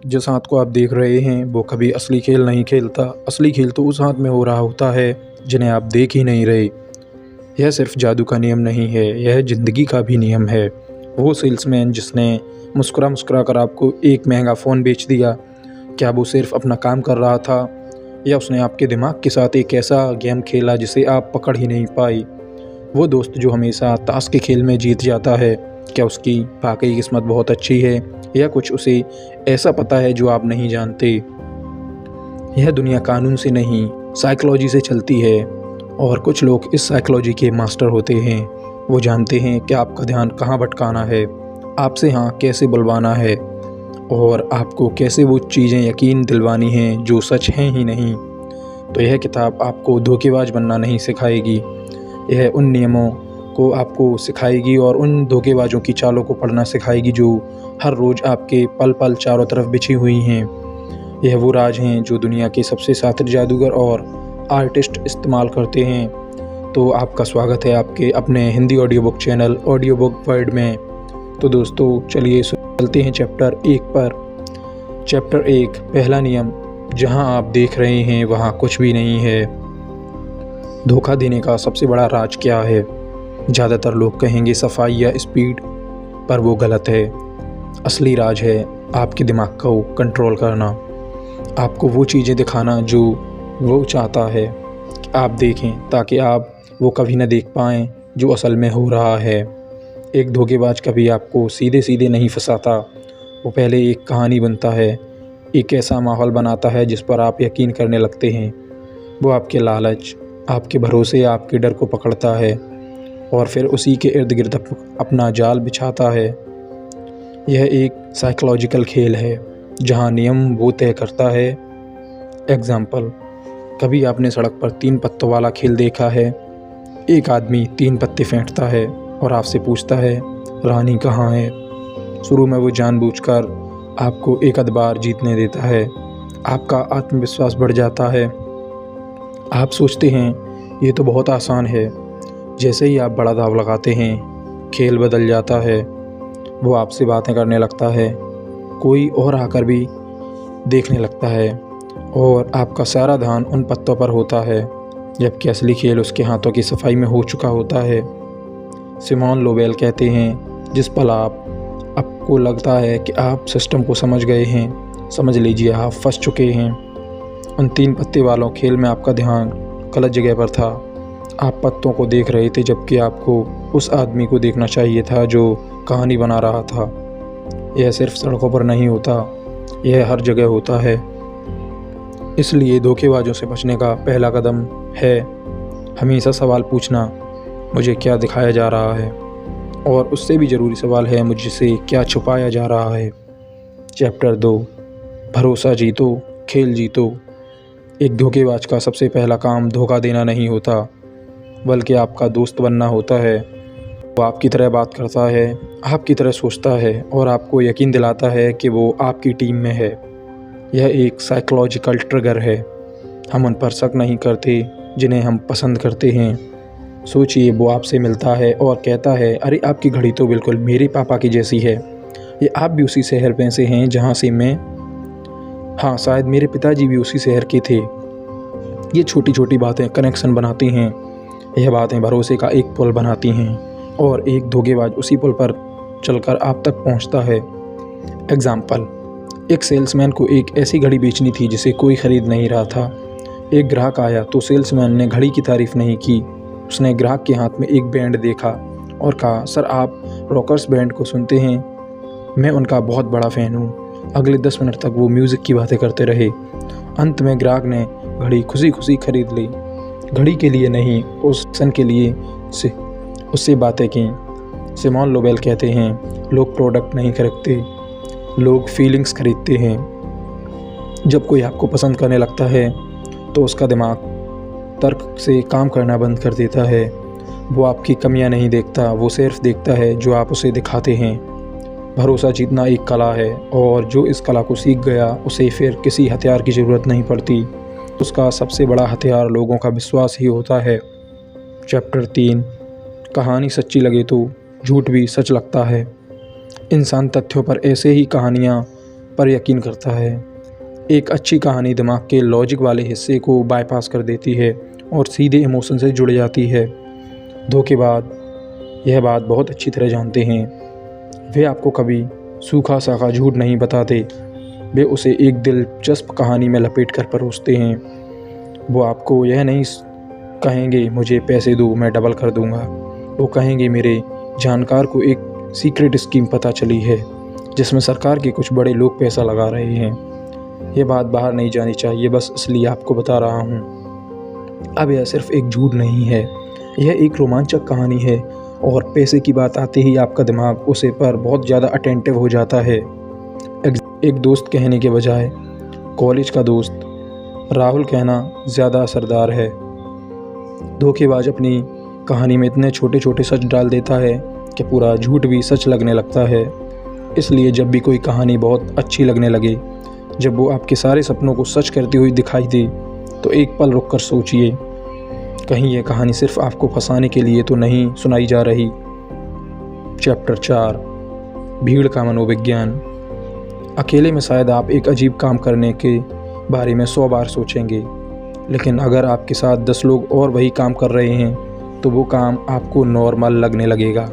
जिस हाथ को आप देख रहे हैं वो कभी असली खेल नहीं खेलता। असली खेल तो उस हाथ में हो रहा होता है जिन्हें आप देख ही नहीं रहे। यह सिर्फ जादू का नियम नहीं है, यह ज़िंदगी का भी नियम है। वो सेल्समैन जिसने मुस्कुरा मुस्कुरा कर आपको एक महंगा फ़ोन बेच दिया, क्या वो सिर्फ अपना काम कर रहा था या उसने आपके दिमाग के साथ एक ऐसा गेम खेला जिसे आप पकड़ ही नहीं पाई? वो दोस्त जो हमेशा ताश के खेल में जीत जाता है, क्या उसकी वाकई किस्मत बहुत अच्छी है या कुछ उसे ऐसा पता है जो आप नहीं जानते? यह दुनिया कानून से नहीं, साइकोलॉजी से चलती है और कुछ लोग इस साइकोलॉजी के मास्टर होते हैं। वो जानते हैं कि आपका ध्यान कहाँ भटकाना है, आपसे हाँ कैसे बुलवाना है और आपको कैसे वो चीज़ें यकीन दिलवानी हैं जो सच हैं ही नहीं। तो यह किताब आपको धोखेबाज बनना नहीं सिखाएगी, यह उन नियमों को आपको सिखाएगी और उन धोखेबाजों की चालों को पढ़ना सिखाएगी जो हर रोज़ आपके पल पल चारों तरफ बिछी हुई हैं। यह वो राज हैं जो दुनिया के सबसे शातिर जादूगर और आर्टिस्ट इस्तेमाल करते हैं। तो आपका स्वागत है आपके अपने Hindi audio book channel audio book world में। तो दोस्तों चलिए चलते हैं चैप्टर 1 पर। चैप्टर 1, पहला नियम, जहां आप देख रहे हैं वहां कुछ भी नहीं है। धोखा देने का सबसे बड़ा राज क्या है? ज़्यादातर लोग कहेंगे सफाई या स्पीड, पर वो गलत है। असली राज है आपके दिमाग को कंट्रोल करना, आपको वो चीज़ें दिखाना जो वो चाहता है कि आप देखें, ताकि आप वो कभी न देख पाएँ जो असल में हो रहा है। एक धोखेबाज कभी आपको सीधे सीधे नहीं फंसाता, वो पहले एक कहानी बनता है, एक ऐसा माहौल बनाता है जिस पर आप यकीन करने लगते हैं। वो आपके लालच, आपके भरोसे, आपके डर को पकड़ता है और फिर उसी के इर्द गिर्द अपना जाल बिछाता है। यह एक साइकोलॉजिकल खेल है जहां नियम वो तय करता है। एग्ज़ाम्पल, कभी आपने सड़क पर 3 पत्तों वाला खेल देखा है? एक आदमी 3 पत्ते फेंकता है और आपसे पूछता है रानी कहाँ है। शुरू में वो जानबूझकर आपको एक आध बार जीतने देता है, आपका आत्मविश्वास बढ़ जाता है, आप सोचते हैं ये तो बहुत आसान है। जैसे ही आप बड़ा दाव लगाते हैं खेल बदल जाता है। वो आपसे बातें करने लगता है, कोई और आकर भी देखने लगता है और आपका सारा ध्यान उन पत्तों पर होता है, जबकि असली खेल उसके हाथों की सफाई में हो चुका होता है। सिमोन लोवेल कहते हैं, जिस पल आपको लगता है कि आप सिस्टम को समझ गए हैं, समझ लीजिए आप फंस चुके हैं। उन 3 पत्ते वालों खेल में आपका ध्यान गलत जगह पर था। आप पत्तों को देख रहे थे जबकि आपको उस आदमी को देखना चाहिए था जो कहानी बना रहा था। यह सिर्फ सड़कों पर नहीं होता, यह हर जगह होता है। इसलिए धोखेबाजों से बचने का पहला कदम है हमेशा सवाल पूछना, मुझे क्या दिखाया जा रहा है? और उससे भी ज़रूरी सवाल है, मुझसे क्या छुपाया जा रहा है? चैप्टर 2, भरोसा जीतो, खेल जीतो। एक धोखेबाज का सबसे पहला काम धोखा देना नहीं होता, बल्कि आपका दोस्त बनना होता है। वो आपकी तरह बात करता है, आपकी तरह सोचता है और आपको यकीन दिलाता है कि वो आपकी टीम में है। यह एक साइकोलॉजिकल ट्रिगर है। हम उन पर शक नहीं करते जिन्हें हम पसंद करते हैं। सोचिए, वो आपसे मिलता है और कहता है, अरे आपकी घड़ी तो बिल्कुल मेरे पापा की जैसी है। ये आप भी उसी शहर में से हैं जहाँ से मैं, हाँ शायद मेरे पिताजी भी उसी शहर के थे। ये छोटी छोटी बातें कनेक्शन बनाती हैं। यह बातें भरोसे का एक पुल बनाती हैं और एक धोखेबाज उसी पुल पर चलकर आप तक पहुंचता है। एग्ज़ाम्पल, एक सेल्समैन को एक ऐसी घड़ी बेचनी थी जिसे कोई ख़रीद नहीं रहा था। एक ग्राहक आया तो सेल्समैन ने घड़ी की तारीफ़ नहीं की। उसने ग्राहक के हाथ में एक बैंड देखा और कहा, सर आप रॉकर्स बैंड को सुनते हैं? मैं उनका बहुत बड़ा फ़ैन हूँ। अगले 10 मिनट तक वो म्यूज़िक की बातें करते रहे। अंत में ग्राहक ने घड़ी खुशी खुशी खरीद ली। घड़ी के लिए नहीं, उस क्षण के लिए से उससे बातें की। सिमोन लोवेल कहते हैं, लोग प्रोडक्ट नहीं खरीदते, लोग फीलिंग्स खरीदते हैं। जब कोई आपको पसंद करने लगता है तो उसका दिमाग तर्क से काम करना बंद कर देता है। वो आपकी कमियां नहीं देखता, वो सिर्फ देखता है जो आप उसे दिखाते हैं। भरोसा जीतना एक कला है और जो इस कला को सीख गया उसे फिर किसी हथियार की ज़रूरत नहीं पड़ती। उसका सबसे बड़ा हथियार लोगों का विश्वास ही होता है। चैप्टर 3, कहानी सच्ची लगे तो झूठ भी सच लगता है। इंसान तथ्यों पर ऐसे ही कहानियाँ पर यकीन करता है। एक अच्छी कहानी दिमाग के लॉजिक वाले हिस्से को बाईपास कर देती है और सीधे इमोशन से जुड़ जाती है। धोखेबाज यह बात बहुत अच्छी तरह जानते हैं। वे आपको कभी सूखा साखा झूठ नहीं बताते, वे उसे एक दिलचस्प कहानी में लपेट कर परोसते हैं। वो आपको यह नहीं कहेंगे मुझे पैसे दो मैं डबल कर दूंगा। वो कहेंगे मेरे जानकार को एक सीक्रेट स्कीम पता चली है जिसमें सरकार के कुछ बड़े लोग पैसा लगा रहे हैं। ये बात बाहर नहीं जानी चाहिए, बस इसलिए आपको बता रहा हूँ। अब यह सिर्फ एक झूठ नहीं है, यह एक रोमांचक कहानी है और पैसे की बात आते ही आपका दिमाग उसे पर बहुत ज़्यादा अटेंटिव हो जाता है। एक दोस्त कहने के बजाय कॉलेज का दोस्त राहुल कहना ज़्यादा असरदार है। धोखेबाज अपनी कहानी में इतने छोटे छोटे सच डाल देता है कि पूरा झूठ भी सच लगने लगता है। इसलिए जब भी कोई कहानी बहुत अच्छी लगने लगे, जब वो आपके सारे सपनों को सच करती हुई दिखाई दे, तो एक पल रुक कर सोचिए, कहीं यह कहानी सिर्फ आपको फंसाने के लिए तो नहीं सुनाई जा रही। चैप्टर 4 भीड़ का मनोविज्ञान। अकेले में शायद आप एक अजीब काम करने के बारे में 100 बार सोचेंगे, लेकिन अगर आपके साथ 10 लोग और वही काम कर रहे हैं तो वो काम आपको नॉर्मल लगने लगेगा।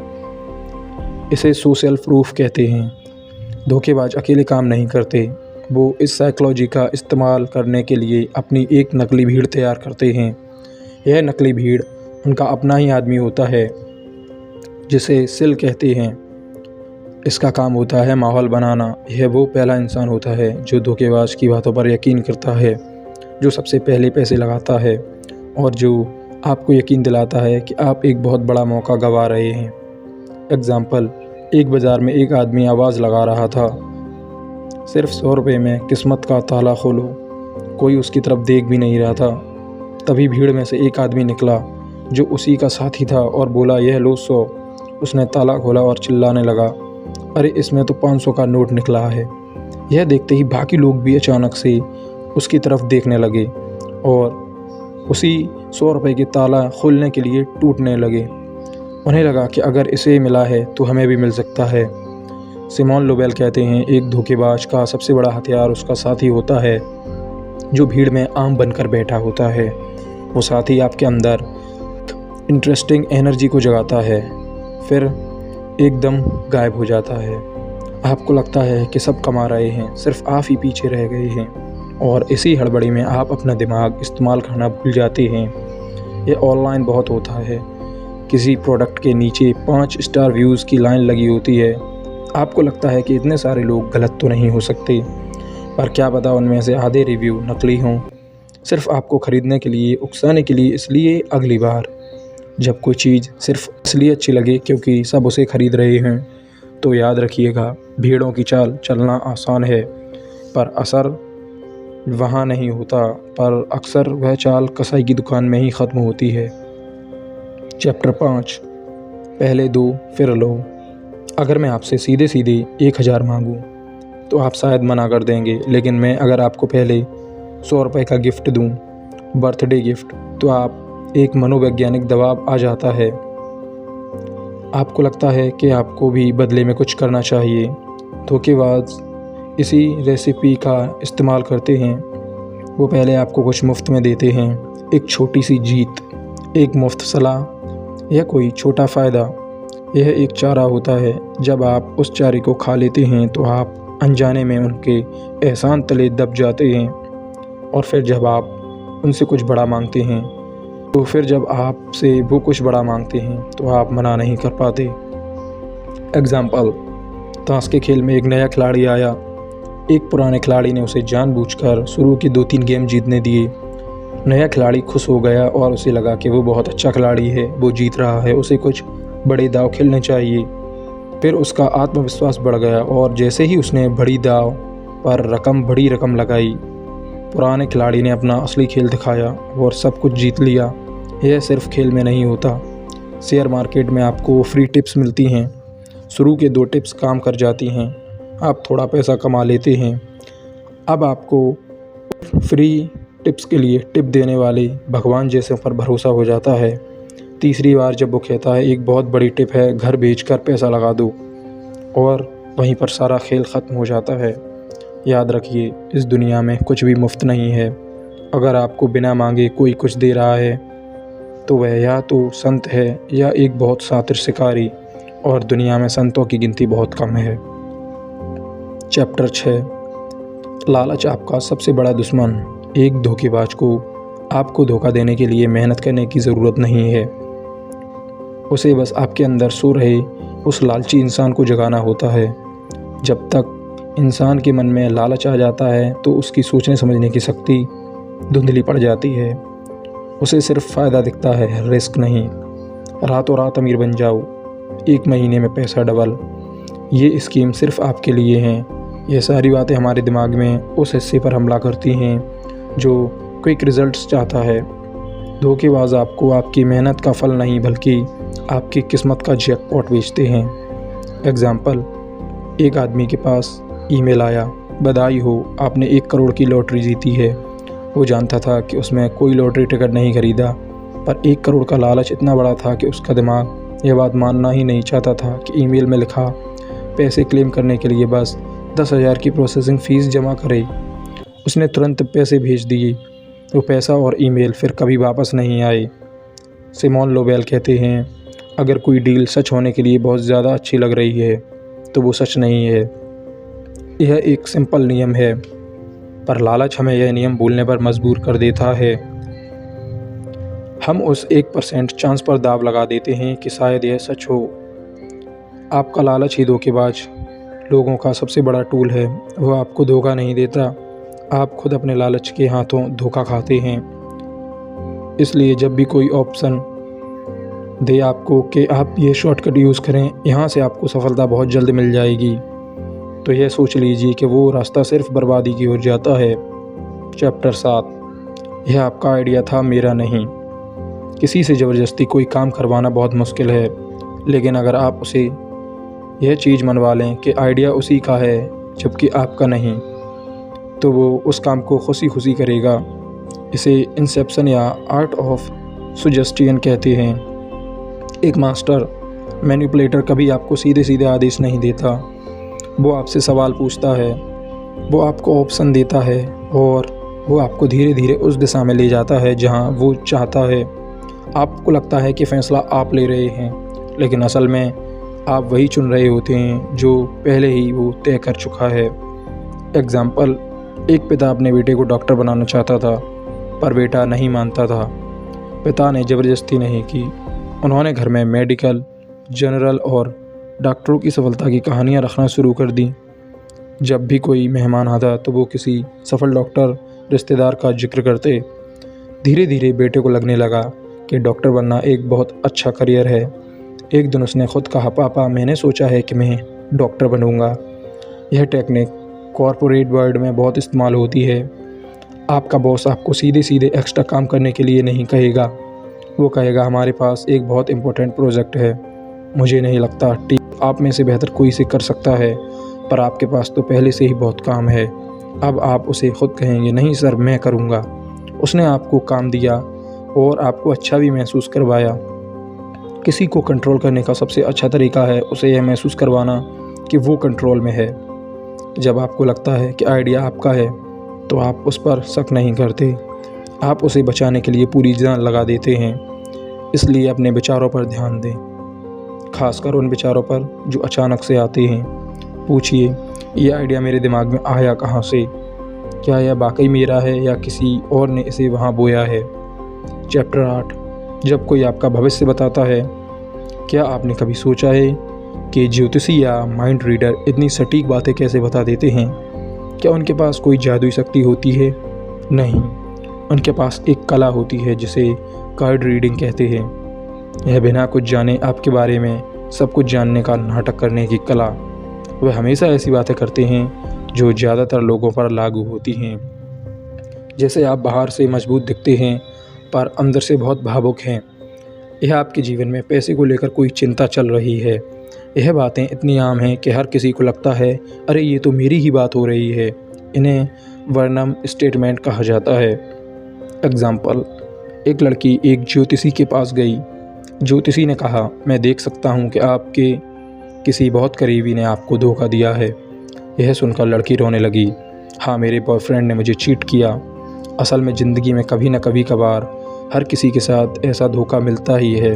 इसे सोशल प्रूफ कहते हैं। धोखेबाज अकेले काम नहीं करते, वो इस साइकोलॉजी का इस्तेमाल करने के लिए अपनी एक नकली भीड़ तैयार करते हैं। यह नकली भीड़ उनका अपना ही आदमी होता है जिसे सिल कहते हैं। इसका काम होता है माहौल बनाना। यह वो पहला इंसान होता है जो धोखेबाज की बातों पर यकीन करता है, जो सबसे पहले पैसे लगाता है और जो आपको यकीन दिलाता है कि आप एक बहुत बड़ा मौका गंवा रहे हैं। एग्ज़ाम्पल, एक बाज़ार में एक आदमी आवाज़ लगा रहा था, सिर्फ 100 रुपये में किस्मत का ताला खोलो। कोई उसकी तरफ देख भी नहीं रहा था। तभी भीड़ में से एक आदमी निकला जो उसी का साथी था और बोला, यह लो 100। उसने ताला खोला और चिल्लाने लगा, अरे इसमें तो 500 का नोट निकला है। यह देखते ही बाकी लोग भी अचानक से उसकी तरफ देखने लगे और उसी 100 रुपये के ताला खोलने के लिए टूटने लगे। उन्हें लगा कि अगर इसे मिला है तो हमें भी मिल सकता है। सिमोन लोवेल कहते हैं, एक धोखेबाज का सबसे बड़ा हथियार उसका साथी होता है जो भीड़ में आम बनकर बैठा होता है। वो साथी आपके अंदर इंटरेस्टिंग एनर्जी को जगाता है, फिर एकदम गायब हो जाता है। आपको लगता है कि सब कमा रहे हैं, सिर्फ आप ही पीछे रह गए हैं और इसी हड़बड़ी में आप अपना दिमाग इस्तेमाल करना भूल जाते हैं। ये ऑनलाइन बहुत होता है। किसी प्रोडक्ट के नीचे 5 स्टार व्यूज़ की लाइन लगी होती है। आपको लगता है कि इतने सारे लोग गलत तो नहीं हो सकते, पर क्या पता उनमें से आधे रिव्यू नकली हों, सिर्फ आपको ख़रीदने के लिए, उकसाने के लिए। इसलिए अगली बार जब कोई चीज़ सिर्फ इसलिए अच्छी लगे क्योंकि सब उसे ख़रीद रहे हैं, तो याद रखिएगा, भीड़ों की चाल चलना आसान है पर असर वहाँ नहीं होता, पर अक्सर वह चाल कसाई की दुकान में ही ख़त्म होती है। चैप्टर 5 पहले दो फिर लो। अगर मैं आपसे सीधे सीधे 1000 मांगूं तो आप शायद मना कर देंगे, लेकिन मैं अगर आपको पहले 100 रुपये का गिफ्ट दूं, बर्थडे गिफ्ट, तो आप एक मनोवैज्ञानिक दबाव आ जाता है। आपको लगता है कि आपको भी बदले में कुछ करना चाहिए। धोखेबाज इसी रेसिपी का इस्तेमाल करते हैं। वो पहले आपको कुछ मुफ्त में देते हैं, एक छोटी सी जीत, एक मुफ्त सलाह या कोई छोटा फ़ायदा। यह एक चारा होता है। जब आप उस चारे को खा लेते हैं तो आप अनजाने में उनके एहसान तले दब जाते हैं और फिर जब आप उनसे कुछ बड़ा मांगते हैं जब आपसे वो कुछ बड़ा मांगते हैं तो आप मना नहीं कर पाते। एग्ज़ाम्पल, ताश के खेल में एक नया खिलाड़ी आया। एक पुराने खिलाड़ी ने उसे जानबूझकर शुरू के 2-3 गेम जीतने दिए। नया खिलाड़ी खुश हो गया और उसे लगा कि वो बहुत अच्छा खिलाड़ी है, वो जीत रहा है, उसे कुछ बड़े दाव खेलने चाहिए। फिर उसका आत्मविश्वास बढ़ गया और जैसे ही उसने बड़ी दाव पर बड़ी रकम लगाई, पुराने खिलाड़ी ने अपना असली खेल दिखाया और सब कुछ जीत लिया। यह सिर्फ खेल में नहीं होता। शेयर मार्केट में आपको फ्री टिप्स मिलती हैं। शुरू के 2 टिप्स काम कर जाती हैं, आप थोड़ा पैसा कमा लेते हैं। अब आपको फ्री टिप्स के लिए टिप देने वाले भगवान जैसे पर भरोसा हो जाता है। तीसरी बार जब वो कहता है एक बहुत बड़ी टिप है, घर बेचकर पैसा लगा दो, और वहीं पर सारा खेल ख़त्म हो जाता है। याद रखिए, इस दुनिया में कुछ भी मुफ्त नहीं है। अगर आपको बिना मांगे कोई कुछ दे रहा है तो वह या तो संत है या एक बहुत शातिर शिकारी, और दुनिया में संतों की गिनती बहुत कम है। चैप्टर 6, लालच आपका सबसे बड़ा दुश्मन। एक धोखेबाज को आपको धोखा देने के लिए मेहनत करने की ज़रूरत नहीं है। उसे बस आपके अंदर सो रहे उस लालची इंसान को जगाना होता है। जब तक इंसान के मन में लालच आ जाता है तो उसकी सोचने समझने की शक्ति धुंधली पड़ जाती है। उसे सिर्फ फ़ायदा दिखता है, रिस्क नहीं। रातों रात अमीर बन जाओ, 1 महीने में पैसा डबल, ये स्कीम सिर्फ आपके लिए हैं। ये सारी बातें हमारे दिमाग में उस हिस्से पर हमला करती हैं जो क्विक रिजल्ट्स चाहता है। धोखेबाज आपको आपकी मेहनत का फल नहीं बल्कि आपकी किस्मत का जैकपॉट बेचते हैं। एग्ज़ाम्पल, एक आदमी के पास ईमेल आया, बधाई हो, आपने 1 करोड़ की लॉटरी जीती है। वो जानता था कि उसमें कोई लॉटरी टिकट नहीं खरीदा, पर 1 करोड़ का लालच इतना बड़ा था कि उसका दिमाग यह बात मानना ही नहीं चाहता था कि ईमेल में लिखा पैसे क्लेम करने के लिए बस 10,000 की प्रोसेसिंग फ़ीस जमा करे। उसने तुरंत पैसे भेज दिए। वो पैसा और ईमेल फिर कभी वापस नहीं आए। सिमोन लोवेल कहते हैं, अगर कोई डील सच होने के लिए बहुत ज़्यादा अच्छी लग रही है तो वो सच नहीं है। यह एक सिंपल नियम है, पर लालच हमें यह नियम भूलने पर मजबूर कर देता है। हम उस 1% चांस पर दाव लगा देते हैं कि शायद यह सच हो। आपका लालच ही धोखेबाज लोगों का सबसे बड़ा टूल है। वह आपको धोखा नहीं देता, आप खुद अपने लालच के हाथों धोखा खाते हैं। इसलिए जब भी कोई ऑप्शन दे आपको कि आप ये शॉर्टकट यूज़ करें, यहाँ से आपको सफलता बहुत जल्द मिल जाएगी, तो यह सोच लीजिए कि वो रास्ता सिर्फ बर्बादी की ओर जाता है। चैप्टर 7, यह आपका आइडिया था, मेरा नहीं। किसी से ज़बरदस्ती कोई काम करवाना बहुत मुश्किल है, लेकिन अगर आप उसे यह चीज़ मनवा लें कि आइडिया उसी का है जबकि आपका नहीं, तो वो उस काम को खुशी खुशी करेगा। इसे इंसेप्शन या आर्ट ऑफ सुजेस्टियन कहते हैं। एक मास्टर मैनिपुलेटर कभी आपको सीधे सीधे आदेश नहीं देता। वो आपसे सवाल पूछता है, वो आपको ऑप्शन देता है और वो आपको धीरे धीरे उस दिशा में ले जाता है जहां वो चाहता है। आपको लगता है कि फ़ैसला आप ले रहे हैं, लेकिन असल में आप वही चुन रहे होते हैं जो पहले ही वो तय कर चुका है। एग्ज़ाम्पल, एक पिता अपने बेटे को डॉक्टर बनाना चाहता था, पर बेटा नहीं मानता था। पिता ने ज़बरदस्ती नहीं की। उन्होंने घर में मेडिकल, जनरल और डॉक्टरों की सफलता की कहानियाँ रखना शुरू कर दी। जब भी कोई मेहमान आता तो वो किसी सफल डॉक्टर रिश्तेदार का जिक्र करते। धीरे धीरे बेटे को लगने लगा कि डॉक्टर बनना एक बहुत अच्छा करियर है। एक दिन उसने खुद कहा, पापा, मैंने सोचा है कि मैं डॉक्टर बनूंगा। यह टेक्निक कॉरपोरेट वर्ल्ड में बहुत इस्तेमाल होती है। आपका बॉस आपको सीधे सीधे एक्स्ट्रा काम करने के लिए नहीं कहेगा। वो कहेगा, हमारे पास एक बहुत इम्पोर्टेंट प्रोजेक्ट है, मुझे नहीं लगता टीम आप में से बेहतर कोई इसे कर सकता है, पर आपके पास तो पहले से ही बहुत काम है। अब आप उसे खुद कहेंगे, नहीं सर, मैं करूँगा। उसने आपको काम दिया और आपको अच्छा भी महसूस करवाया। किसी को कंट्रोल करने का सबसे अच्छा तरीका है उसे यह महसूस करवाना कि वो कंट्रोल में है। जब आपको लगता है कि आइडिया आपका है तो आप उस पर शक नहीं करते, आप उसे बचाने के लिए पूरी जान लगा देते हैं। इसलिए अपने विचारों पर ध्यान दें, खासकर उन विचारों पर जो अचानक से आते हैं। पूछिए, ये आइडिया मेरे दिमाग में आया कहाँ से? क्या यह वाकई मेरा है या किसी और ने इसे वहाँ बोया है? चैप्टर 8, जब कोई आपका भविष्य बताता है, क्या आपने कभी सोचा है कि ज्योतिषी या माइंड रीडर इतनी सटीक बातें कैसे बता देते हैं? क्या उनके पास कोई जादुई शक्ति होती है? नहीं, उनके पास एक कला होती है जिसे कार्ड रीडिंग कहते हैं। यह बिना कुछ जाने आपके बारे में सब कुछ जानने का नाटक करने की कला। वे हमेशा ऐसी बातें करते हैं जो ज़्यादातर लोगों पर लागू होती हैं। जैसे आप बाहर से मजबूत दिखते हैं पर अंदर से बहुत भावुक हैं। यह आपके जीवन में पैसे को लेकर कोई चिंता चल रही है। यह बातें इतनी आम हैं कि हर किसी को लगता है, अरे ये तो मेरी ही बात हो रही है। इन्हें वर्नम स्टेटमेंट कहा जाता है। एग्ज़ाम्पल, एक लड़की एक ज्योतिषी के पास गई। ज्योतिषी ने कहा, मैं देख सकता हूँ कि आपके किसी बहुत करीबी ने आपको धोखा दिया है। यह सुनकर लड़की रोने लगी। हाँ, मेरे बॉयफ्रेंड ने मुझे चीट किया। असल में ज़िंदगी में कभी न कभी कभार हर किसी के साथ ऐसा धोखा मिलता ही है।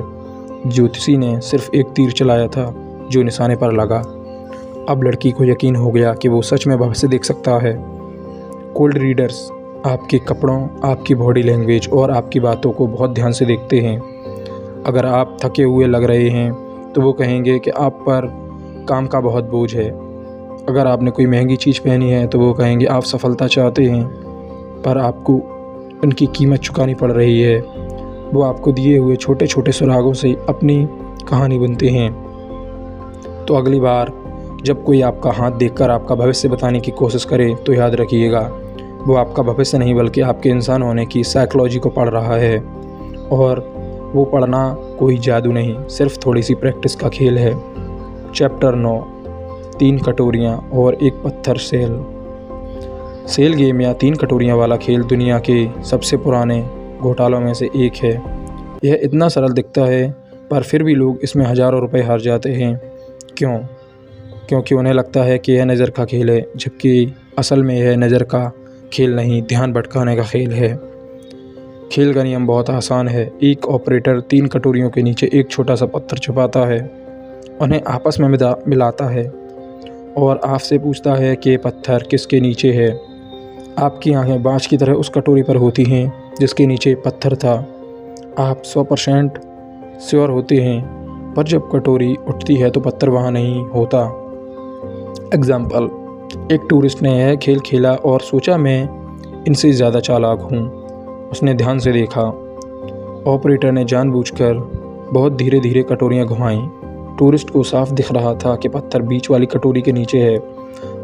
ज्योतिषी ने सिर्फ एक तीर चलाया था जो निशाने पर लगा। अब लड़की को यकीन हो गया कि वो सच में भविष्य देख सकता है। कोल्ड रीडर्स आपके कपड़ों, आपकी बॉडी लैंग्वेज और आपकी बातों को बहुत ध्यान से देखते हैं। अगर आप थके हुए लग रहे हैं तो वो कहेंगे कि आप पर काम का बहुत बोझ है। अगर आपने कोई महंगी चीज़ पहनी है तो वो कहेंगे आप सफलता चाहते हैं पर आपको उनकी कीमत चुकानी पड़ रही है। वो आपको दिए हुए छोटे छोटे सुरागों से अपनी कहानी बुनते हैं। तो अगली बार जब कोई आपका हाथ देखकर आपका भविष्य बताने की कोशिश करे तो याद रखिएगा, वो आपका भविष्य नहीं बल्कि आपके इंसान होने की साइकोलॉजी को पढ़ रहा है। और वो पढ़ना कोई जादू नहीं, सिर्फ थोड़ी सी प्रैक्टिस का खेल है। चैप्टर 9, 3 कटोरियाँ और एक पत्थर सेल। सेल गेम या 3 कटोरियाँ वाला खेल दुनिया के सबसे पुराने घोटालों में से एक है। यह इतना सरल दिखता है पर फिर भी लोग इसमें हज़ारों रुपए हार जाते हैं। क्यों? क्योंकि उन्हें लगता है कि यह नज़र का खेल है, जबकि असल में यह नज़र का खेल नहीं, ध्यान भटकाने का खेल है। खेल का नियम बहुत आसान है। एक ऑपरेटर 3 कटोरियों के नीचे एक छोटा सा पत्थर छुपाता है, उन्हें आपस में मिलाता है और आपसे पूछता है कि पत्थर किसके नीचे है। आपकी आंखें बाँझ की तरह उस कटोरी पर होती हैं जिसके नीचे पत्थर था। आप 100% श्योर होते हैं, पर जब कटोरी उठती है तो पत्थर वहाँ नहीं होता। एग्जाम्पल, एक टूरिस्ट ने यह खेल खेला और सोचा मैं इनसे ज़्यादा चालाक हूँ। उसने ध्यान से देखा। ऑपरेटर ने जानबूझकर बहुत धीरे धीरे कटोरियाँ घुमाईं। टूरिस्ट को साफ दिख रहा था कि पत्थर बीच वाली कटोरी के नीचे है।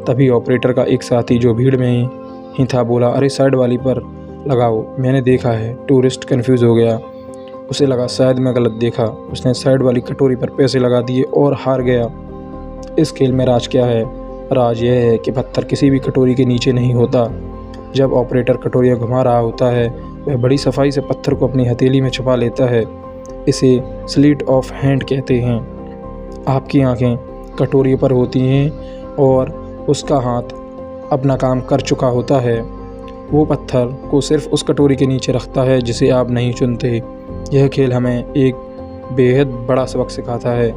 तभी ऑपरेटर का एक साथी जो भीड़ में ही था बोला, अरे साइड वाली पर लगाओ, मैंने देखा है। टूरिस्ट कंफ्यूज हो गया, उसे लगा शायद मैं गलत देखा। उसने साइड वाली कटोरी पर पैसे लगा दिए और हार गया। इस खेल में राज क्या है? राज यह है कि पत्थर किसी भी कटोरी के नीचे नहीं होता। जब ऑपरेटर कटोरियाँ घुमा रहा होता है वह बड़ी सफाई से पत्थर को अपनी हथेली में छुपा लेता है। इसे स्लीट ऑफ हैंड कहते हैं। आपकी आंखें कटोरी पर होती हैं और उसका हाथ अपना काम कर चुका होता है। वो पत्थर को सिर्फ उस कटोरी के नीचे रखता है जिसे आप नहीं चुनते। यह खेल हमें एक बेहद बड़ा सबक सिखाता है।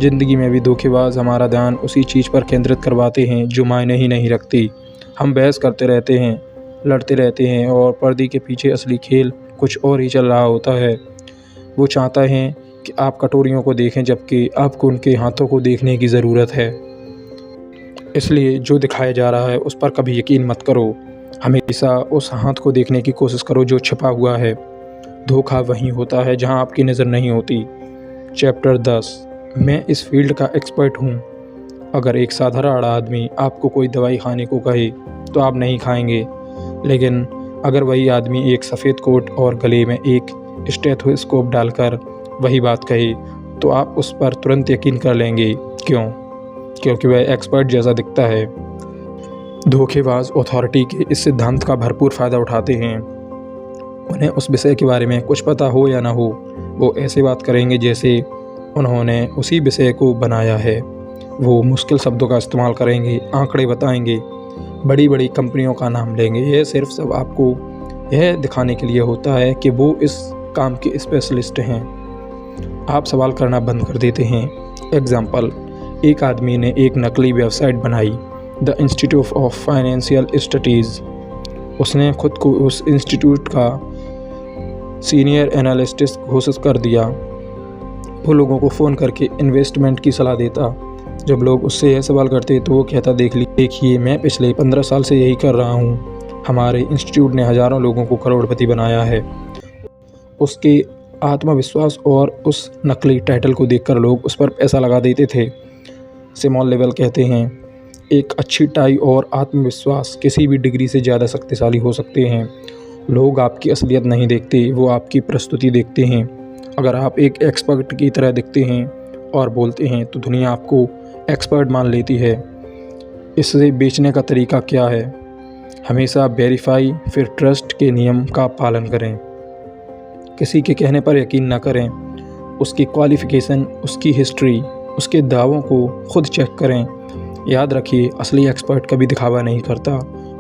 ज़िंदगी में भी धोखेबाज हमारा ध्यान उसी चीज़ पर केंद्रित करवाते हैं जो मायने ही नहीं रखती। हम बहस करते रहते हैं, लड़ते रहते हैं और पर्दे के पीछे असली खेल कुछ और ही चल रहा होता है। वो चाहता है कि आप कटोरियों को देखें जबकि आपको उनके हाथों को देखने की ज़रूरत है। इसलिए जो दिखाया जा रहा है उस पर कभी यकीन मत करो। हमेशा उस हाथ को देखने की कोशिश करो जो छिपा हुआ है। धोखा वहीं होता है जहां आपकी नज़र नहीं होती। चैप्टर 10, मैं इस फील्ड का एक्सपर्ट हूं। अगर एक साधारण आदमी आपको कोई दवाई खाने को कहे तो आप नहीं खाएंगे, लेकिन अगर वही आदमी एक सफ़ेद कोट और गले में एक स्टेथोस्कोप डालकर वही बात कहे तो आप उस पर तुरंत यकीन कर लेंगे। क्यों? क्योंकि वह एक्सपर्ट जैसा दिखता है। धोखेबाज अथॉरिटी के इस सिद्धांत का भरपूर फ़ायदा उठाते हैं। उन्हें उस विषय के बारे में कुछ पता हो या ना हो, वो ऐसे बात करेंगे जैसे उन्होंने उसी विषय को बनाया है। वो मुश्किल शब्दों का इस्तेमाल करेंगे, आंकड़े बताएंगे, बड़ी बड़ी कंपनियों का नाम लेंगे। यह सिर्फ सब आपको यह दिखाने के लिए होता है कि वो इस काम के स्पेशलिस्ट हैं। आप सवाल करना बंद कर देते हैं। एग्जाम्पल, एक आदमी ने एक नकली वेबसाइट बनाई, the institute of financial studies. उसने खुद को उस इंस्टीट्यूट का सीनियर एनालिस्ट घोषित कर दिया। वो लोगों को फ़ोन करके इन्वेस्टमेंट की सलाह देता। जब लोग उससे यह सवाल करते तो वो कहता, देखिए मैं पिछले 15 साल से यही कर रहा हूँ। हमारे इंस्टीट्यूट ने हज़ारों लोगों को करोड़पति बनाया है। उसके आत्मविश्वास और उस नकली टाइटल को देखकर लोग उस पर पैसा लगा देते थे। सिमोन लेवेल कहते हैं, एक अच्छी टाई और आत्मविश्वास किसी भी डिग्री से ज़्यादा शक्तिशाली हो सकते हैं। लोग आपकी असलियत नहीं देखते, वो आपकी प्रस्तुति देखते हैं। अगर आप एक एक्सपर्ट की तरह दिखते हैं और बोलते हैं तो दुनिया आपको एक्सपर्ट मान लेती है। इससे बेचने का तरीका क्या है? हमेशा वेरीफाई फिर ट्रस्ट के नियम का पालन करें। किसी के कहने पर यकीन ना करें। उसकी क्वालिफ़िकेशन, उसकी हिस्ट्री, उसके दावों को खुद चेक करें। याद रखिए, असली एक्सपर्ट कभी दिखावा नहीं करता,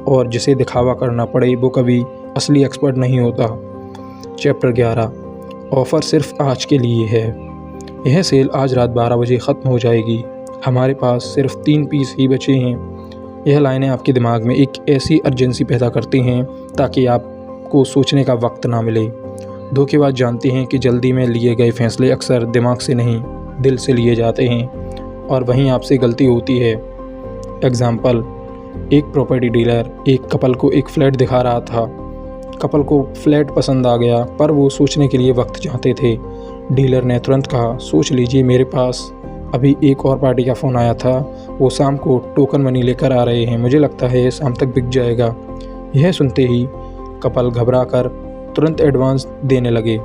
और जिसे दिखावा करना पड़े वो कभी असली एक्सपर्ट नहीं होता। चैप्टर 11 ऑफ़र सिर्फ आज के लिए है। यह सेल आज रात 12 बजे ख़त्म हो जाएगी। हमारे पास सिर्फ 3 पीस ही बचे हैं। यह लाइनें आपके दिमाग में एक ऐसी अर्जेंसी पैदा करती हैं ताकि आपको सोचने का वक्त ना मिले। धोखेबाज जानते हैं कि जल्दी में लिए गए फैसले अक्सर दिमाग से नहीं दिल से लिए जाते हैं, और वहीं आपसे गलती होती है। एग्ज़ाम्पल, एक प्रॉपर्टी डीलर एक कपल को एक फ़्लैट दिखा रहा था। कपल को फ़्लैट पसंद आ गया, पर वो सोचने के लिए वक्त चाहते थे। डीलर ने तुरंत कहा, सोच लीजिए, मेरे पास अभी एक और पार्टी का फ़ोन आया था, वो शाम को टोकन मनी लेकर आ रहे हैं, मुझे लगता है शाम तक बिक जाएगा। यह सुनते ही कपल घबरा कर तुरंत एडवांस देने लगे,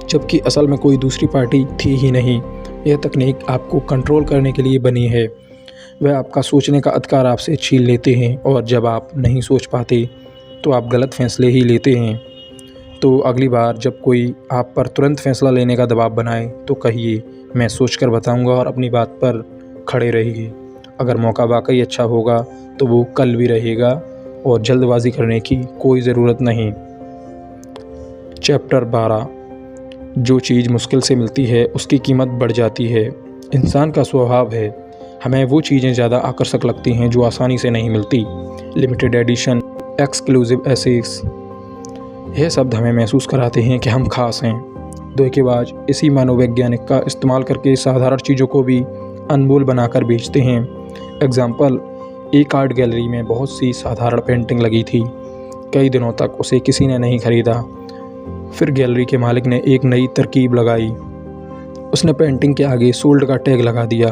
जबकि असल में कोई दूसरी पार्टी थी ही नहीं। यह तकनीक आपको कंट्रोल करने के लिए बनी है। वह आपका सोचने का अधिकार आपसे छीन लेते हैं, और जब आप नहीं सोच पाते तो आप गलत फ़ैसले ही लेते हैं। तो अगली बार जब कोई आप पर तुरंत फ़ैसला लेने का दबाव बनाए तो कहिए, मैं सोचकर बताऊंगा, और अपनी बात पर खड़े रहिए। अगर मौका वाकई अच्छा होगा तो वो कल भी रहेगा, और जल्दबाजी करने की कोई ज़रूरत नहीं। चैप्टर 12 जो चीज़ मुश्किल से मिलती है उसकी कीमत बढ़ जाती है। इंसान का स्वभाव है, हमें वो चीज़ें ज़्यादा आकर्षक लगती हैं जो आसानी से नहीं मिलती। लिमिटेड एडिशन, एक्सक्लूसिव एसेस, यह शब्द हमें महसूस कराते हैं कि हम खास हैं। धोखेबाज इसी मनोवैज्ञानिक का इस्तेमाल करके साधारण चीज़ों को भी अनमोल बनाकर बेचते हैं। एग्ज़ाम्पल, एक आर्ट गैलरी में बहुत सी साधारण पेंटिंग लगी थी। कई दिनों तक उसे किसी ने नहीं खरीदा। फिर गैलरी के मालिक ने एक नई तरकीब लगाई। उसने पेंटिंग के आगे सोल्ड का टैग लगा दिया।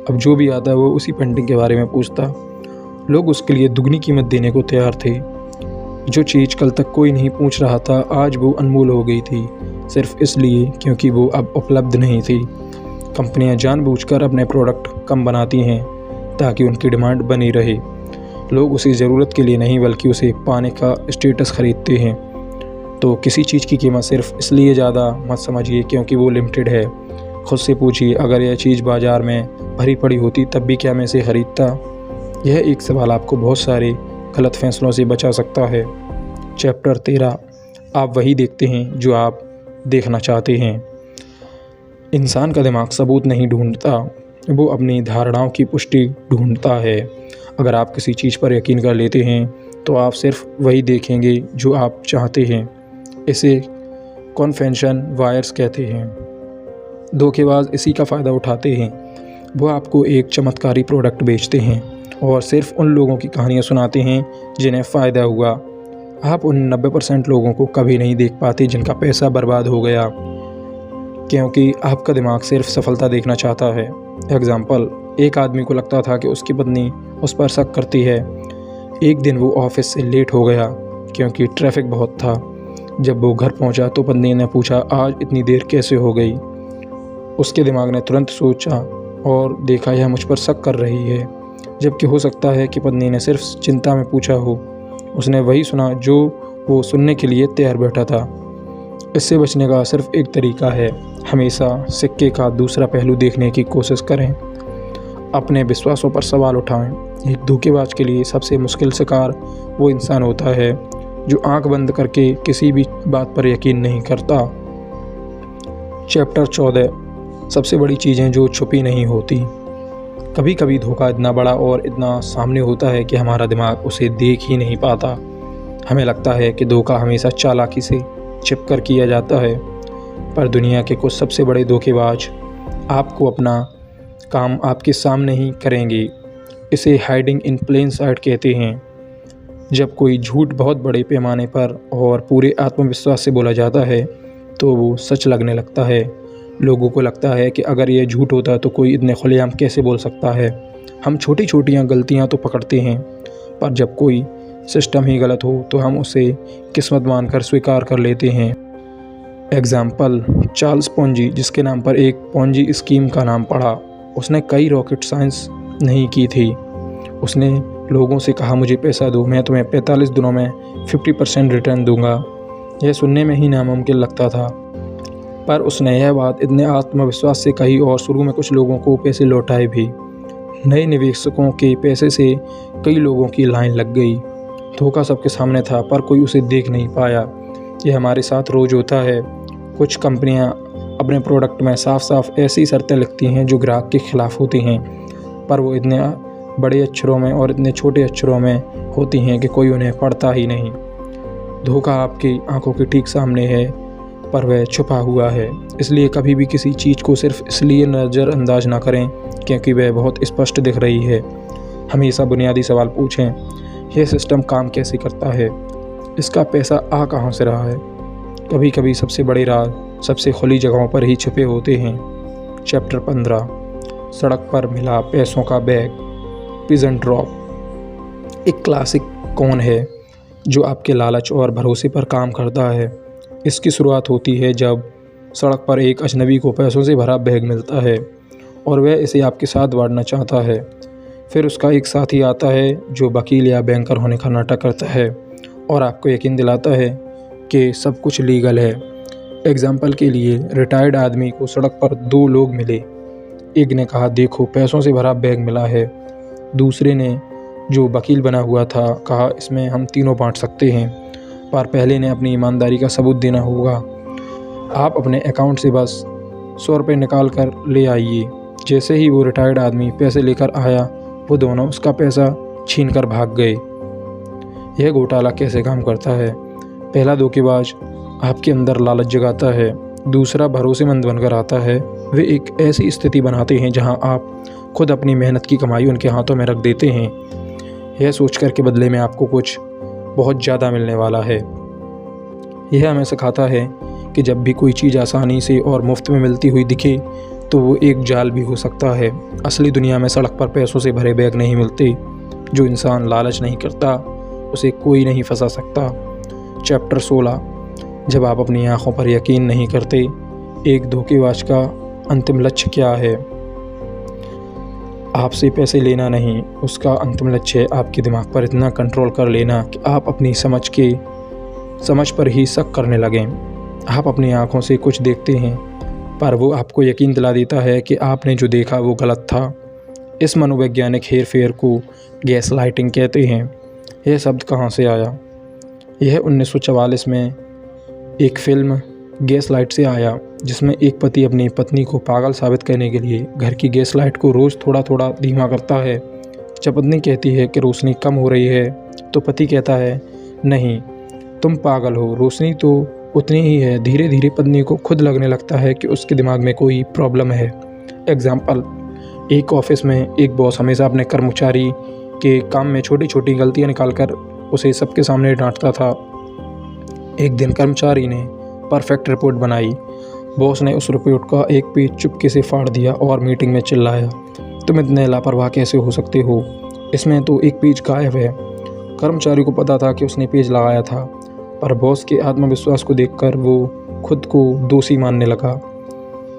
अब जो भी आता वो उसी पेंटिंग के बारे में पूछता। लोग उसके लिए दुगनी कीमत देने को तैयार थे। जो चीज़ कल तक कोई नहीं पूछ रहा था, आज वो अनमोल हो गई थी, सिर्फ इसलिए क्योंकि वो अब उपलब्ध नहीं थी। कंपनियां जानबूझकर अपने प्रोडक्ट कम बनाती हैं ताकि उनकी डिमांड बनी रहे। लोग उसे ज़रूरत के लिए नहीं बल्कि उसे पाने का स्टेटस खरीदते हैं। तो किसी चीज़ की कीमत सिर्फ इसलिए ज़्यादा मत समझिए क्योंकि वो लिमिटेड है। खुद से पूछिए, अगर यह चीज़ बाज़ार में भरी पड़ी होती तब भी क्या मैं इसे ख़रीदता? यह एक सवाल आपको बहुत सारे गलत फैसलों से बचा सकता है। चैप्टर 13 आप वही देखते हैं जो आप देखना चाहते हैं। इंसान का दिमाग सबूत नहीं ढूंढता, वो अपनी धारणाओं की पुष्टि ढूंढता है। अगर आप किसी चीज़ पर यकीन कर लेते हैं तो आप सिर्फ वही देखेंगे जो आप चाहते हैं। इसे कन्फेशन बायर्स कहते हैं। धोखेबाज इसी का फ़ायदा उठाते हैं। वो आपको एक चमत्कारी प्रोडक्ट बेचते हैं और सिर्फ उन लोगों की कहानियाँ सुनाते हैं जिन्हें फ़ायदा हुआ। आप उन 90% लोगों को कभी नहीं देख पाते जिनका पैसा बर्बाद हो गया, क्योंकि आपका दिमाग सिर्फ सफलता देखना चाहता है। एग्ज़ाम्पल, एक आदमी को लगता था कि उसकी पत्नी उस पर शक करती है। एक दिन वो ऑफिस से लेट हो गया क्योंकि ट्रैफिक बहुत था। जब वो घर पहुंचा तो पत्नी ने पूछा, आज इतनी देर कैसे हो गई? उसके दिमाग ने तुरंत सोचा और देखा यह मुझ पर शक कर रही है, जबकि हो सकता है कि पत्नी ने सिर्फ चिंता में पूछा हो। उसने वही सुना जो वो सुनने के लिए तैयार बैठा था। इससे बचने का सिर्फ एक तरीका है, हमेशा सिक्के का दूसरा पहलू देखने की कोशिश करें। अपने विश्वासों पर सवाल उठाएं। एक धोखेबाज के लिए सबसे मुश्किल शिकार वो इंसान होता है जो आंख बंद करके किसी भी बात पर यकीन नहीं करता। चैप्टर 14 सबसे बड़ी चीज़ें जो छुपी नहीं होती। कभी कभी धोखा इतना बड़ा और इतना सामने होता है कि हमारा दिमाग उसे देख ही नहीं पाता। हमें लगता है कि धोखा हमेशा चालाकी से छिपकर किया जाता है, पर दुनिया के कुछ सबसे बड़े धोखेबाज आपको अपना काम आपके सामने ही करेंगे। इसे हाइडिंग इन प्लेन साइट कहते हैं। जब कोई झूठ बहुत बड़े पैमाने पर और पूरे आत्मविश्वास से बोला जाता है तो वो सच लगने लगता है। लोगों को लगता है कि अगर यह झूठ होता तो कोई इतने खुलेआम कैसे बोल सकता है। हम छोटी छोटियाँ गलतियाँ तो पकड़ते हैं, पर जब कोई सिस्टम ही गलत हो तो हम उसे किस्मत मानकर स्वीकार कर लेते हैं। एग्ज़ाम्पल, चार्ल्स पोंजी, जिसके नाम पर एक पोंजी स्कीम का नाम पड़ा। उसने कई रॉकेट साइंस नहीं की थी। उसने लोगों से कहा, मुझे पैसा दो, मैं तुम्हें 45 दिनों में 50% रिटर्न दूंगा। यह सुनने में ही नामुमकिन लगता था, पर उसने यह बात इतने आत्मविश्वास से कही और शुरू में कुछ लोगों को पैसे लौटाए भी। नए निवेशकों के पैसे से कई लोगों की लाइन लग गई। धोखा सबके सामने था पर कोई उसे देख नहीं पाया। ये हमारे साथ रोज़ होता है। कुछ कंपनियां अपने प्रोडक्ट में साफ साफ ऐसी शर्तें लिखती हैं जो ग्राहक के खिलाफ होती हैं, पर वो इतने बड़े अक्षरों में और इतने छोटे अक्षरों में होती हैं कि कोई उन्हें पढ़ता ही नहीं। धोखा आपकी आंखों के ठीक सामने है पर वह छुपा हुआ है। इसलिए कभी भी किसी चीज़ को सिर्फ इसलिए नज़रअंदाज ना करें क्योंकि वह बहुत स्पष्ट दिख रही है। हमेशा बुनियादी सवाल पूछें, यह सिस्टम काम कैसे करता है, इसका पैसा आ कहाँ से रहा है। कभी कभी सबसे बड़े राज सबसे खुली जगहों पर ही छुपे होते हैं। चैप्टर 15, सड़क पर मिला पैसों का बैग, पिजन ड्रॉप। एक क्लासिक कौन है जो आपके लालच और भरोसे पर काम करता है। इसकी शुरुआत होती है जब सड़क पर एक अजनबी को पैसों से भरा बैग मिलता है और वह इसे आपके साथ बांटना चाहता है। फिर उसका एक साथी आता है जो वकील या बैंकर होने का नाटक करता है और आपको यकीन दिलाता है कि सब कुछ लीगल है। एग्जाम्पल के लिए, रिटायर्ड आदमी को सड़क पर दो लोग मिले। एक ने कहा, देखो पैसों से भरा बैग मिला है। दूसरे ने, जो वकील बना हुआ था, कहा, इसमें हम तीनों बांट सकते हैं, पर पहले ने अपनी ईमानदारी का सबूत देना होगा। आप अपने अकाउंट से बस 100 रुपये निकाल कर ले आइए। जैसे ही वो रिटायर्ड आदमी पैसे लेकर आया, वो दोनों उसका पैसा छीन कर भाग गए। यह घोटाला कैसे काम करता है? पहला धोखेबाज आपके अंदर लालच जगाता है, दूसरा भरोसेमंद बनकर आता है। वे एक ऐसी स्थिति बनाते हैं जहां आप खुद अपनी मेहनत की कमाई उनके हाथों में रख देते हैं, यह सोचकर के बदले में आपको कुछ बहुत ज़्यादा मिलने वाला है। यह हमें सिखाता है कि जब भी कोई चीज़ आसानी से और मुफ्त में मिलती हुई दिखे तो वो एक जाल भी हो सकता है। असली दुनिया में सड़क पर पैसों से भरे बैग नहीं मिलते। जो इंसान लालच नहीं करता उसे कोई नहीं फंसा सकता। चैप्टर 16, जब आप अपनी आँखों पर यकीन नहीं करते। एक धोखेबाज का अंतिम लक्ष्य क्या है? आपसे पैसे लेना नहीं, उसका अंतिम लक्ष्य है आपके दिमाग पर इतना कंट्रोल कर लेना कि आप अपनी समझ पर ही शक करने लगें। आप अपनी आँखों से कुछ देखते हैं पर वो आपको यकीन दिला देता है कि आपने जो देखा वो गलत था। इस मनोवैज्ञानिक हेरफेर को गैस लाइटिंग कहते हैं। यह शब्द कहाँ से आया? यह 1944 में एक फिल्म गैस लाइट से आया, जिसमें एक पति अपनी पत्नी को पागल साबित करने के लिए घर की गैस लाइट को रोज़ थोड़ा थोड़ा धीमा करता है। जब पत्नी कहती है कि रोशनी कम हो रही है तो पति कहता है, नहीं तुम पागल हो, रोशनी तो उतनी ही है। धीरे धीरे पत्नी को खुद लगने लगता है कि उसके दिमाग में कोई प्रॉब्लम है। एग्जाम्पल, एक ऑफिस में एक बॉस हमेशा अपने कर्मचारी के काम में छोटी छोटी गलतियां निकालकर उसे सबके सामने डांटता था। एक दिन कर्मचारी ने परफेक्ट रिपोर्ट बनाई। बॉस ने उस रिपोर्ट का एक पेज चुपके से फाड़ दिया और मीटिंग में चिल्लाया, तुम इतने लापरवाह कैसे हो सकते हो, इसमें तो एक पेज गायब है। कर्मचारी को पता था कि उसने पेज लगाया था, पर बॉस के आत्मविश्वास को देखकर वो खुद को दोषी मानने लगा।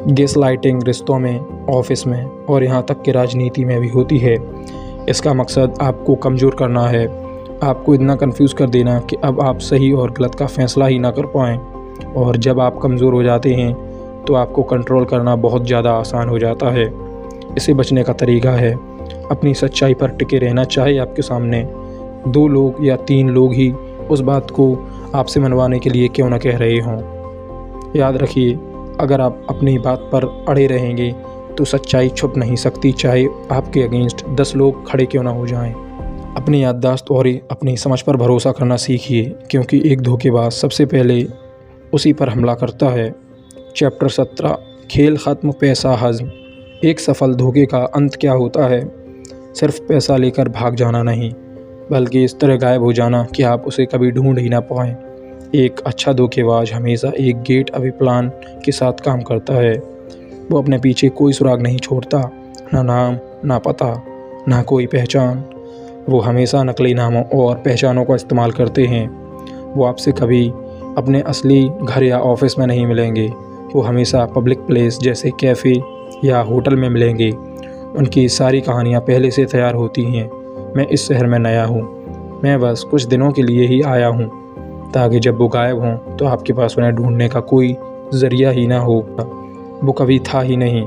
गैस लाइटिंग रिश्तों में, ऑफिस में और यहाँ तक कि राजनीति में भी होती है। इसका मकसद आपको कमज़ोर करना है, आपको इतना कंफ्यूज कर देना कि अब आप सही और गलत का फैसला ही ना कर पाएँ। और जब आप कमज़ोर हो जाते हैं तो आपको कंट्रोल करना बहुत ज़्यादा आसान हो जाता है। इसे बचने का तरीका है अपनी सच्चाई पर टिके रहना, चाहे आपके सामने 2 लोग या 3 लोग ही उस बात को आपसे मनवाने के लिए क्यों न कह रहे हों। याद रखिए, अगर आप अपनी बात पर अड़े रहेंगे तो सच्चाई छुप नहीं सकती, चाहे आपके अगेंस्ट 10 लोग खड़े क्यों ना हो जाएं। अपनी याददाश्त और अपनी समझ पर भरोसा करना सीखिए, क्योंकि एक धोखेबाज सबसे पहले उसी पर हमला करता है। चैप्टर 17, खेल ख़त्म, पैसा हज़म। एक सफल धोखे का अंत क्या होता है? सिर्फ पैसा लेकर भाग जाना नहीं, बल्कि इस तरह गायब हो जाना कि आप उसे कभी ढूंढ ही ना पाएँ। एक अच्छा धोखेबाज हमेशा एक गेट अवे प्लान के साथ काम करता है। वो अपने पीछे कोई सुराग नहीं छोड़ता, ना नाम, ना पता, ना कोई पहचान। वो हमेशा नकली नामों और पहचानों का इस्तेमाल करते हैं। वो आपसे कभी अपने असली घर या ऑफिस में नहीं मिलेंगे। वो हमेशा पब्लिक प्लेस जैसे कैफ़े या होटल में मिलेंगे। उनकी सारी कहानियाँ पहले से तैयार होती हैं। मैं इस शहर में नया हूँ, मैं बस कुछ दिनों के लिए ही आया हूँ, ताकि जब वो गायब हों तो आपके पास उन्हें ढूंढने का कोई ज़रिया ही ना हो। वो कभी था ही नहीं,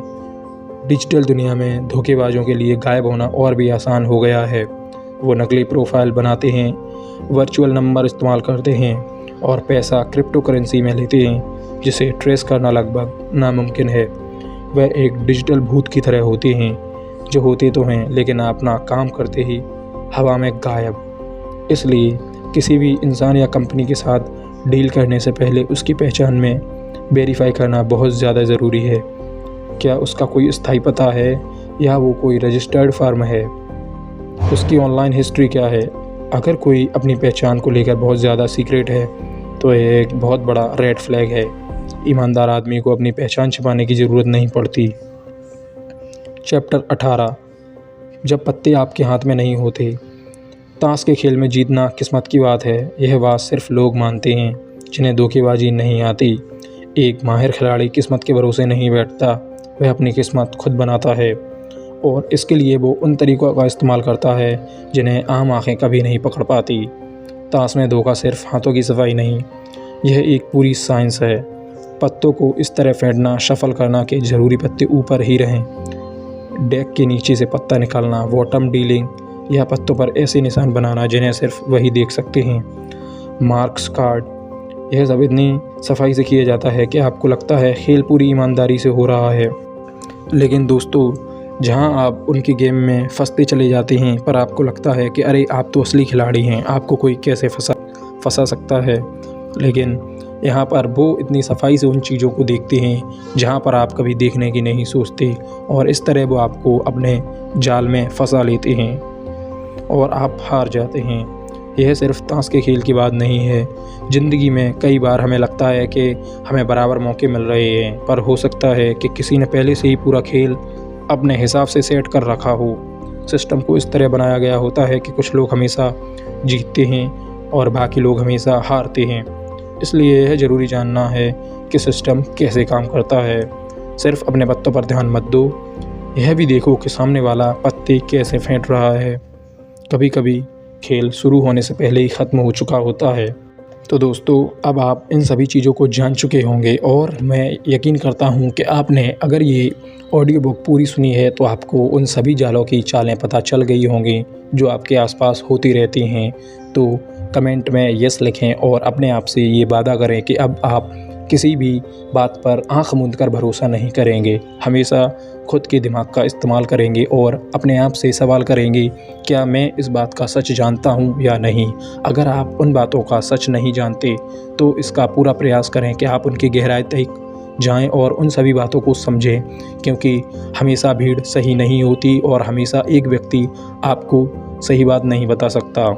डिजिटल दुनिया में धोखेबाजों के लिए गायब होना और भी आसान हो गया है। वो नकली प्रोफाइल बनाते हैं, वर्चुअल नंबर इस्तेमाल करते हैं और पैसा क्रिप्टो करेंसी में लेते हैं, जिसे ट्रेस करना लगभग नामुमकिन है। वह एक डिजिटल भूत की तरह होते हैं, जो होते तो हैं लेकिन अपना काम करते ही हवा में गायब। इसलिए किसी भी इंसान या कंपनी के साथ डील करने से पहले उसकी पहचान में वेरीफाई करना बहुत ज़्यादा ज़रूरी है। क्या उसका कोई स्थायी पता है या वो कोई रजिस्टर्ड फर्म है? उसकी ऑनलाइन हिस्ट्री क्या है? अगर कोई अपनी पहचान को लेकर बहुत ज़्यादा सीक्रेट है तो यह एक बहुत बड़ा रेड फ्लैग है। ईमानदार आदमी को अपनी पहचान छिपाने की ज़रूरत नहीं पड़ती। चैप्टर 18, जब पत्ते आपके हाथ में नहीं होते। ताश के खेल में जीतना किस्मत की बात है। यह बात सिर्फ लोग मानते हैं जिन्हें धोखेबाजी नहीं आती। एक माहिर खिलाड़ी किस्मत के भरोसे नहीं बैठता, वह अपनी किस्मत खुद बनाता है और इसके लिए वो उन तरीक़ों का इस्तेमाल करता है जिन्हें आम आँखें कभी नहीं पकड़ पाती। ताश में धोखा सिर्फ हाथों की सफाई नहीं, यह एक पूरी साइंस है। पत्तों को इस तरह फेंटना, शफल करना कि ज़रूरी पत्ते ऊपर ही रहें। डेक के नीचे से पत्ता निकालना, बॉटम डीलिंग या पत्तों पर ऐसे निशान बनाना जिन्हें सिर्फ वही देख सकते हैं। मार्क्स कार्ड, यह सब इतनी सफाई से किया जाता है कि आपको लगता है खेल पूरी ईमानदारी से हो रहा है। लेकिन दोस्तों, जहां आप उनके गेम में फंसते चले जाते हैं पर आपको लगता है कि अरे आप तो असली खिलाड़ी हैं, आपको कोई कैसे फंसा सकता है। लेकिन यहाँ पर वो इतनी सफाई से उन चीज़ों को देखते हैं जहाँ पर आप कभी देखने की नहीं सोचते और इस तरह वो आपको अपने जाल में फंसा लेते हैं और आप हार जाते हैं। यह सिर्फ ताश के खेल की बात नहीं है। ज़िंदगी में कई बार हमें लगता है कि हमें बराबर मौके मिल रहे हैं, पर हो सकता है कि किसी ने पहले से ही पूरा खेल अपने हिसाब से सेट कर रखा हो। सिस्टम को इस तरह बनाया गया होता है कि कुछ लोग हमेशा जीतते हैं और बाकी लोग हमेशा हारते हैं। इसलिए यह ज़रूरी जानना है कि सिस्टम कैसे काम करता है। सिर्फ अपने पत्तों पर ध्यान मत दो, यह भी देखो कि सामने वाला पत्ते कैसे फेंट रहा है। कभी कभी खेल शुरू होने से पहले ही ख़त्म हो चुका होता है। तो दोस्तों, अब आप इन सभी चीज़ों को जान चुके होंगे और मैं यकीन करता हूँ कि आपने अगर ये ऑडियो बुक पूरी सुनी है तो आपको उन सभी जालों की चालें पता चल गई होंगी जो आपके आसपास होती रहती हैं। तो कमेंट में यस लिखें और अपने आप से ये वादा करें कि अब आप किसी भी बात पर आंख मूंद कर भरोसा नहीं करेंगे। हमेशा खुद के दिमाग का इस्तेमाल करेंगे और अपने आप से सवाल करेंगे, क्या मैं इस बात का सच जानता हूँ या नहीं। अगर आप उन बातों का सच नहीं जानते तो इसका पूरा प्रयास करें कि आप उनकी गहराई तक जाएं और उन सभी बातों को समझें, क्योंकि हमेशा भीड़ सही नहीं होती और हमेशा एक व्यक्ति आपको सही बात नहीं बता सकता।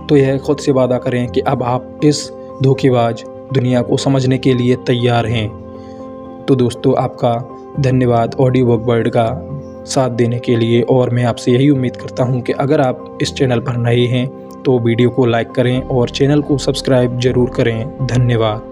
तो यह खुद से वादा करें कि अब आप इस धोखेबाज दुनिया को समझने के लिए तैयार हैं। तो दोस्तों, आपका धन्यवाद ऑडियो बुक वर्ल्ड का साथ देने के लिए और मैं आपसे यही उम्मीद करता हूं कि अगर आप इस चैनल पर नए हैं तो वीडियो को लाइक करें और चैनल को सब्सक्राइब ज़रूर करें। धन्यवाद।